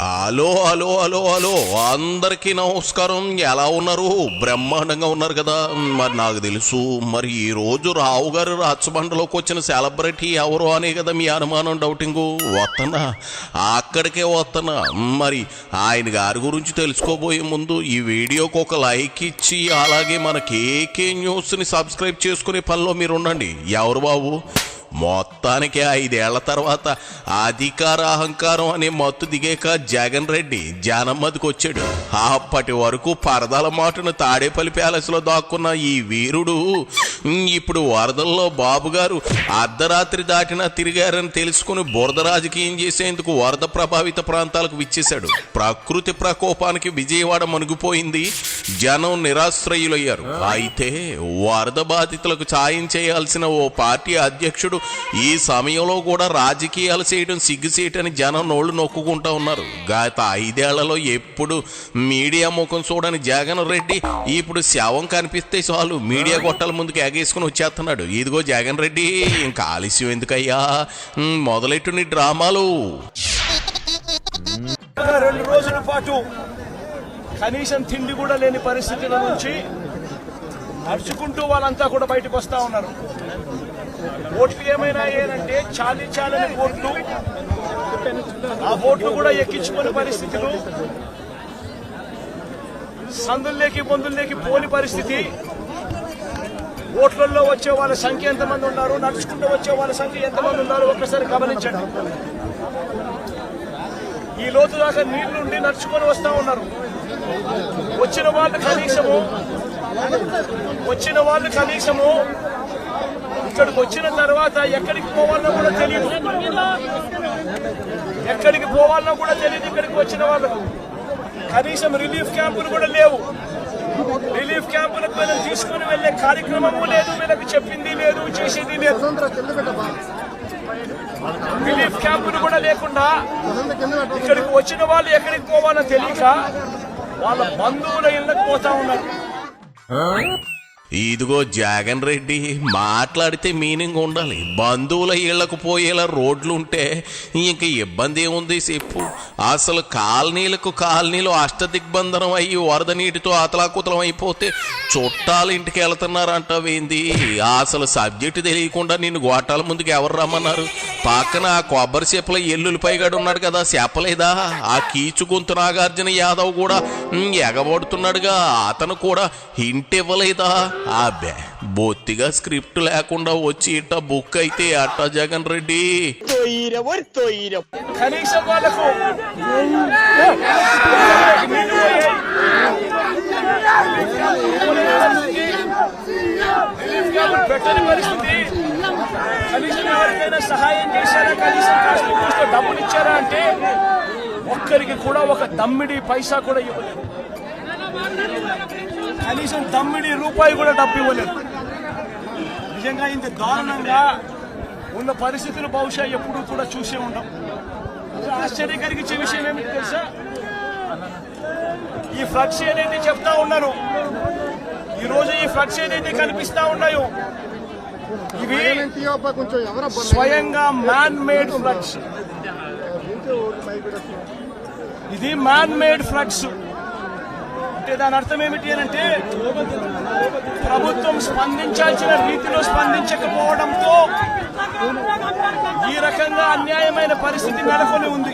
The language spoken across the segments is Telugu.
హలో హలో హలో హలో అందరికీ నమస్కారం. ఎలా ఉన్నారు? బ్రహ్మాండంగా ఉన్నారు కదా. మరి నాకు తెలుసు, మరి ఈ రోజు రావు గారు రచ్చబండలోకి వచ్చిన సెలబ్రిటీ ఎవరు అనే కదా మీ అనుమానం, డౌటింగు. వస్తున్నా, అక్కడికే వస్తున్నా. మరి ఆయన గారి గురించి తెలుసుకోబోయే ముందు ఈ వీడియోకి ఒక లైక్ ఇచ్చి అలాగే మన కేకే న్యూస్ని సబ్స్క్రైబ్ చేసుకునే పనిలో మీరు ఉండండి. ఎవరు బాబు? మొత్తానికి 5 ఏళ్ల తర్వాత అధికార అహంకారం అనే మత్తు దిగాక జగన్ రెడ్డి జనమ్మదికి వచ్చాడు. అప్పటి వరకు పరదాల మాటను తాడేపల్లి ప్యాలెస్ లో దాక్కున్న ఈ వీరుడు ఇప్పుడు వరదల్లో బాబు గారు అర్ధరాత్రి దాటినా తిరిగారని తెలుసుకుని బురద రాజకీయం చేసేందుకు వరద ప్రభావిత ప్రాంతాలకు విచ్చేశాడు. ప్రకృతి ప్రకోపానికి విజయవాడ మునిగిపోయింది. జనం నిరాశ్రయులయ్యారు. అయితే వరద బాధితులకు సాయం చేయాల్సిన ఓ పార్టీ అధ్యక్షుడు ఈ సమయంలో కూడా రాజకీయాలు చేయడం సిగ్గుసేటని జనం నోళ్లు నొక్కుంటా ఉన్నారు. గత 5 ఏళ్లలో ఎప్పుడు మీడియా ముఖం చూడని జగన్ రెడ్డి ఇప్పుడు శవం కనిపిస్తే చాలు మీడియా గొట్టాల ముందుకు ఎగేసుకుని వచ్చేస్తున్నాడు. ఇదిగో జగన్ రెడ్డి, ఇంకా ఆలస్యం ఎందుకయ్యా, మొదలెట్టు నీ డ్రామాలు. 2 రోజుల పాటు కనీసం తిండి కూడా లేని పరిస్థితుల నుంచి నడుచుకుంటూ వాళ్ళంతా కూడా బయటకు వస్తా ఉన్నారు. ఓట్లు ఏమైనా ఏనంటే చాలని ఓట్లు, ఆ ఓట్లు కూడా ఎక్కించుకునే పరిస్థితులు, సందుల్లోకి బొందుల్లోకి పోని పరిస్థితి. ఓట్లలో వచ్చే వాళ్ళ సంఖ్య ఎంతమంది ఉన్నారు, నడుచుకుంటూ వచ్చే వాళ్ళ సంఖ్య ఎంతమంది ఉన్నారు ఒక్కసారి గమనించండి. ఈ లోతు దాకా నీళ్లుండి నడుచుకొని వస్తా ఉన్నారు. వచ్చిన వాళ్ళు కనీసము ఇక్కడికి వచ్చిన తర్వాత ఎక్కడికి పోవాలన్నా కూడా తెలియదు. ఇక్కడికి వచ్చిన వాళ్ళకు కనీసం రిలీఫ్ క్యాంపులు కూడా లేవు. రిలీఫ్ క్యాంపులకు వీళ్ళని తీసుకుని వెళ్లే కార్యక్రమము లేదు, వీళ్ళకి చెప్పింది లేదు, చేసేది లేదు. రిలీఫ్ క్యాంపులు కూడా లేకుండా ఇక్కడికి వచ్చిన వాళ్ళు ఎక్కడికి పోవాలో తెలియక వాళ్ళ బంధువుల ఇళ్ళకి పోతా ఉన్నారు. ఇదిగో జగన్ రెడ్డి, మాట్లాడితే మీనింగ్ ఉండాలి. బంధువుల ఇళ్లకు పోయేలా రోడ్లు ఉంటే ఇంక ఇబ్బంది ఏముంది చెప్పు. అసలు కాలనీలు అష్టదిగ్బంధనం అయ్యి వరద నీటితో అతలాకుతలం అయిపోతే చుట్టాలు ఇంటికి వెళ్తున్నారంటావేంది? అసలు సబ్జెక్టు తెలియకుండా నిన్ను గోటాల ముందుకు ఎవరు రమ్మన్నారు? పక్కన ఆ కొబ్బరి చేపల ఎల్లుల్లిపైగాడు ఉన్నాడు కదా, చెప్పలేదా? ఆ కీచు గొంతు నాగార్జున యాదవ్ కూడా ఎగబడుతున్నాడుగా, అతను కూడా హింట్ ఇవ్వలేదా? అబ్బే, బొత్తిగా స్క్రిప్ట్ లేకుండా వచ్చి ఇట్ట బుక్ అయితే అట్ట జగన్ రెడ్డి. కనీసం వాళ్ళకు పెట్టని పరిస్థితి. కనీసం ఎవరికైనా సహాయం చేశారా, కనీసం కాస్త డబ్బులు ఇచ్చారా అంటే ఒక్కరికి కూడా ఒక దమ్మిడి పైసా కూడా ఇవ్వలేదు. కనీసం దమ్మిడి రూపాయి కూడా డబ్బు ఇవ్వలేదు. నిజంగా ఇంత దారుణంగా ఉన్న పరిస్థితులు బహుశా ఎప్పుడూ కూడా చూసే ఉంటాం. ఆశ్చర్యం కలిగించే విషయం ఏమిటి తెలుసా? ఈ ఫ్లడ్స్ ఏదైతే చెప్తా ఉన్నారు, ఈరోజు ఈ ఫ్లడ్స్ ఏదైతే కనిపిస్తా ఉన్నాయో ఇవి స్వయంగా మ్యాన్ మేడ్ ఫ్లడ్స్. ఇది మ్యాన్ మేడ్ ఫ్లడ్స్ అంటే దాని అర్థం ఏమిటి అని అంటే, ప్రభుత్వం స్పందించాల్సిన రీతిలో స్పందించకపోవడంతో ఈ రకంగా అన్యాయమైన పరిస్థితి నెలకొని ఉంది.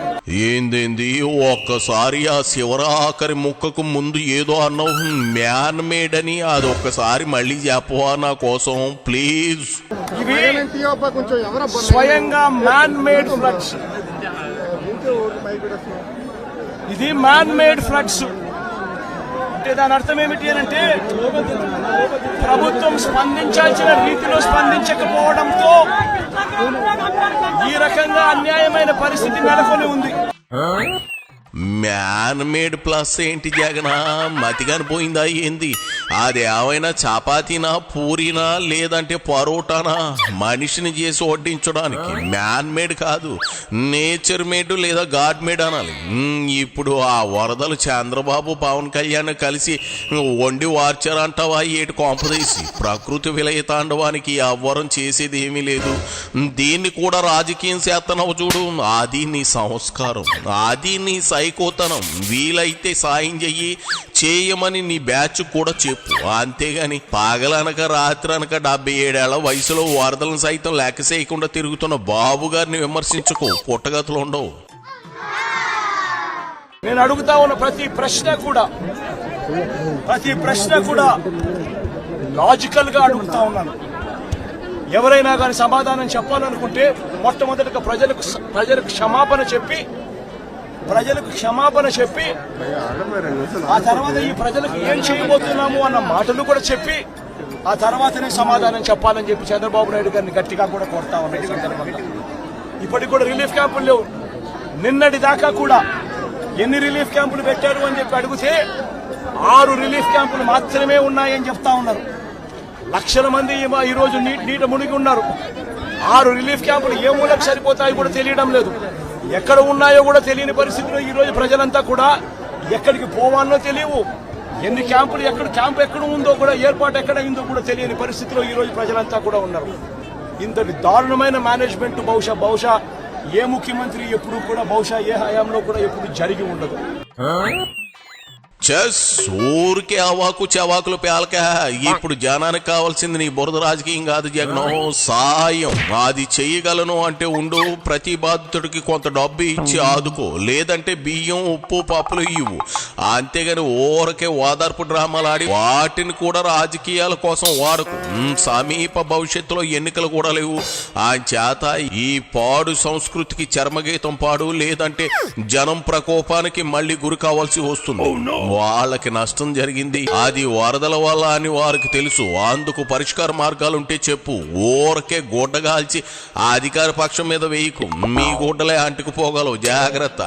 ఏందేంది, ఒక్కసారి ఆ శివరాఖరి ముక్కకు ముందు ఏదో అన్నావు మ్యాన్ మేడ్ అని, అది ఒక్కసారి మళ్ళీ చెప్పవా నా కోసం ప్లీజ్? ఇవి స్వయంగా మ్యాన్ మేడ్ ఫ్లడ్స్. ఇది మ్యాన్ మేడ్ ఫ్లడ్స్ అంటే దాని అర్థం ఏమిటి అని అంటే, ప్రభుత్వం స్పందించాల్సిన రీతిలో స్పందించకపోవడంతో ఈ రకంగా అన్యాయమైన పరిస్థితి నెలకొని ఉంది. మ్యాన్ మేడ్ ప్లస్ ఏంటి జగనా? మతిగాని పోయిందా ఏంది? అది ఏమైనా చపాతీనా, పూరీనా, లేదంటే పరోటానా? మనిషిని చేసి వడ్డించడానికి మ్యాన్ మేడ్ కాదు, నేచర్ మేడ్ లేదా గాడ్ మేడ్ అనాలి. ఇప్పుడు ఆ వరదలు చంద్రబాబు పవన్ కళ్యాణ్ కలిసి వండి వార్చారంటావా ఏటి కొంపదీసి? ప్రకృతి విలయ తాండవానికి ఎవ్వరం చేసేది ఏమీ లేదు. దీన్ని కూడా రాజకీయం చేస్తున్నావు చూడు, అది నీ సంస్కారం, అది నీ సై సైకోతనం. వీలైతే సాయం చెయ్యి, చేయమని నీ బ్యాచ్ కూడా చెప్పు. అంతేగాని పగలనక రాత్రి అనక 77 ఏళ్ల వయసులో వరదలను సైతం లెక్క చేయకుండా తిరుగుతున్న బాబు గారిని విమర్శించకు, పుట్టగతులు ఉండవు. నేను అడుగుతా ఉన్న ప్రతి ప్రశ్న కూడా లాజికల్ గా అడుగుతా ఉన్నాను. ఎవరైనా కానీ సమాధానం చెప్పాలనుకుంటే మొట్టమొదటిగా ప్రజలకు క్షమాపణ చెప్పి ఆ తర్వాత ఈ ప్రజలకు ఏం చేయబోతున్నాము అన్న మాటలు కూడా చెప్పి ఆ తర్వాతనే సమాధానం చెప్పాలని చెప్పి చంద్రబాబు నాయుడు గారిని గట్టిగా కూడా కోరుతా ఉన్నాయి. ఇప్పటికి కూడా రిలీఫ్ క్యాంపులు లేవు. నిన్నటి దాకా కూడా ఎన్ని రిలీఫ్ క్యాంపులు పెట్టారు అని చెప్పి అడిగితే 6 రిలీఫ్ క్యాంపులు మాత్రమే ఉన్నాయని చెప్తా ఉన్నారు. లక్షల మంది ఈరోజు నీట మునిగి ఉన్నారు. 6 రిలీఫ్ క్యాంపులు ఏ మూలకు సరిపోతాయి కూడా తెలియడం లేదు. ఎక్కడ ఉన్నాయో కూడా తెలియని పరిస్థితిలో ఈ రోజు ప్రజలంతా కూడా ఎక్కడికి పోవాలో తెలియవు. ఎన్ని క్యాంపులు క్యాంప్ ఎక్కడ ఉందో కూడా, ఏర్పాటు ఎక్కడ అయిందో కూడా తెలియని పరిస్థితిలో ఈ రోజు ప్రజలంతా కూడా ఉన్నారు. ఇంతటి దారుణమైన మేనేజ్మెంట్ బహుశా ఏ ముఖ్యమంత్రి ఎప్పుడు కూడా, బహుశా ఏ హయాంలో కూడా ఎప్పుడు జరిగి ఉండదు. ఊరికే అవాకు చవాకులు పేలక. ఇప్పుడు జనానికి కావాల్సింది నీ బురద రాజకీయం కాదు జగన్, సాయం. అది చెయ్యగలను అంటే ఉండు, ప్రతి బాధితుడికి కొంత డబ్బు ఇచ్చి ఆదుకో, లేదంటే బియ్యం ఉప్పు పప్పులు ఇవ్వు. అంతేగాని ఊరికే ఓదార్పు డ్రామాలు ఆడి వాటిని కూడా రాజకీయాల కోసం వాడకు. సమీప భవిష్యత్తులో ఎన్నికలు కూడా లేవు. ఆ చేత ఈ పాడు సంస్కృతికి చర్మగీతం పాడు, లేదంటే జనం ప్రకోపానికి మళ్ళీ గురి కావాల్సి వస్తుంది. వాళ్ళకి నష్టం జరిగింది, అది వరదల వల్ల అని వారికి తెలుసు. అందుకు పరిష్కార మార్గాలుంటే చెప్పు. ఊరకే గుడ్డగాల్చి ఆ అధికార పక్షం మీద వేయకు. మీ గుడ్డలే అంటుకుపోగలవు, జాగ్రత్త.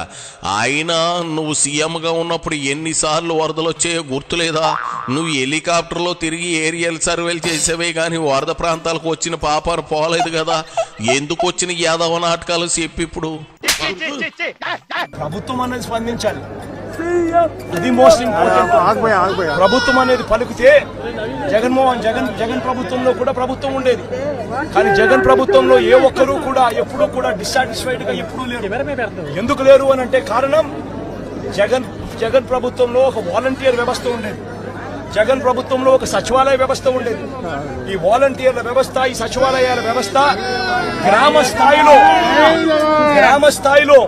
అయినా నువ్వు సీఎంగా ఉన్నప్పుడు ఎన్నిసార్లు వరదలు వచ్చాయో గుర్తులేదా? నువ్వు హెలికాప్టర్లో తిరిగి ఏరియల్ సర్వేలు చేసేవే గాని వరద ప్రాంతాలకు వచ్చిన పాపాను పోలేదు కదా. ఎందుకు వచ్చిన యాదవ నాటకాలు చెప్పి ఇప్పుడు ప్రభుత్వం అనేది స్పందించాలి. అది మోస్ట్ ఇంపార్టెంట్. ప్రభుత్వం అనేది పలికితే జగన్ ప్రభుత్వంలో కూడా ప్రభుత్వం ఉండేది. కానీ జగన్ ప్రభుత్వంలో ఏ ఒక్కరూ కూడా ఎప్పుడూ కూడా డిస్సాటిస్ఫైడ్ గా ఎప్పుడూ లేరు. ఎందుకు లేరు అని అంటే కారణం, జగన్ ప్రభుత్వంలో ఒక వాలంటీర్ వ్యవస్థ ఉండేది. జగన్ ప్రభుత్వంలో ఒక సచివాలయ వ్యవస్థ ఉండేది. ఈ వాలంటీర్ల వ్యవస్థ, ఈ సచివాలయాల వ్యవస్థ గ్రామ స్థాయిలో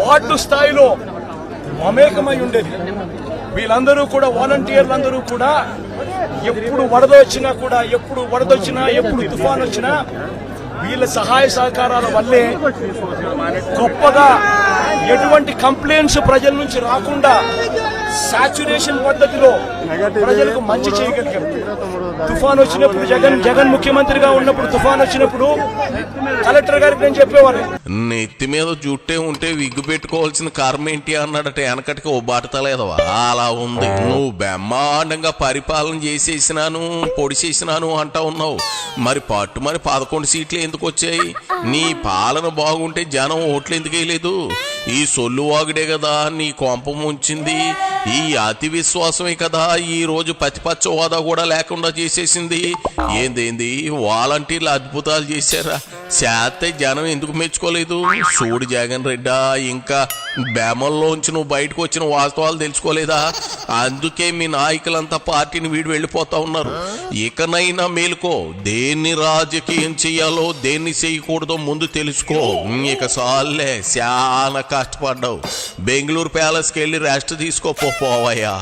వార్డు స్థాయిలో మమేకమై ఉండేది. వీళ్ళందరూ కూడా, వాలంటీర్లందరూ కూడా ఎప్పుడు వరద వచ్చినా, ఎప్పుడు తుఫాన్ వచ్చినా వీళ్ళ సహాయ సహకారాల వల్లే గొప్పగా ఎటువంటి కంప్లైంట్స్ ప్రజల నుంచి రాకుండా సాచురేషన్ పద్ధతిలో ప్రజలకు మంచి చేయగలిగారు. తుఫాన్ వచ్చినప్పుడు జగన్ ముఖ్యమంత్రిగా ఉన్నప్పుడు తుఫాన్ వచ్చినప్పుడు కలెక్టర్ గారికి నేను చెప్పేవారు, నెత్తి మీద జుట్టే ఉంటే విగ్గు పెట్టుకోవాల్సిన కర్మ ఏంటి అన్నాడట వెనకటికి. ఓ బాటతలేదవా అలా ఉంది. నువ్వు బ్రహ్మాండంగా పరిపాలన చేసేసినాను, పొడి చేసినాను అంటా ఉన్నావు. మరి పట్టుమని 11 సీట్లు ఎందుకు వచ్చాయి? నీ పాలన బాగుంటే జనం ఓట్లు ఎందుకు వేయలేదు? ఈ సొల్లువాగుడే కదా నీ కొంప ముంచింది. ఈ అతి విశ్వాసమే కదా ఈ రోజు పతిపచ్చ హోదా కూడా లేకుండా చేసేసింది. ఏందేంది వాలంటీర్లు అద్భుతాలు చేశారా? చేస్తే జనం ఎందుకు మెచ్చుకోలేదు? చూడు జగన్ రెడ్డా, ఇంకా బేమల్లోంచి నువ్వు బయటకు వచ్చిన వాస్తవాలు తెలుసుకోలేదా? అందుకే మీ నాయకులంతా పార్టీని వీడి వెళ్ళిపోతా ఉన్నారు. ఇకనైనా మేలుకో, దేన్ని రాజకీయం చెయ్యాలో దేన్ని చేయకూడదో ముందు తెలుసుకో. ఇక సాల్లే, చాలా కష్టపడ్డావు. బెంగళూరు ప్యాలెస్కి వెళ్ళి రెస్ట్ తీసుకోపోవయ్యా.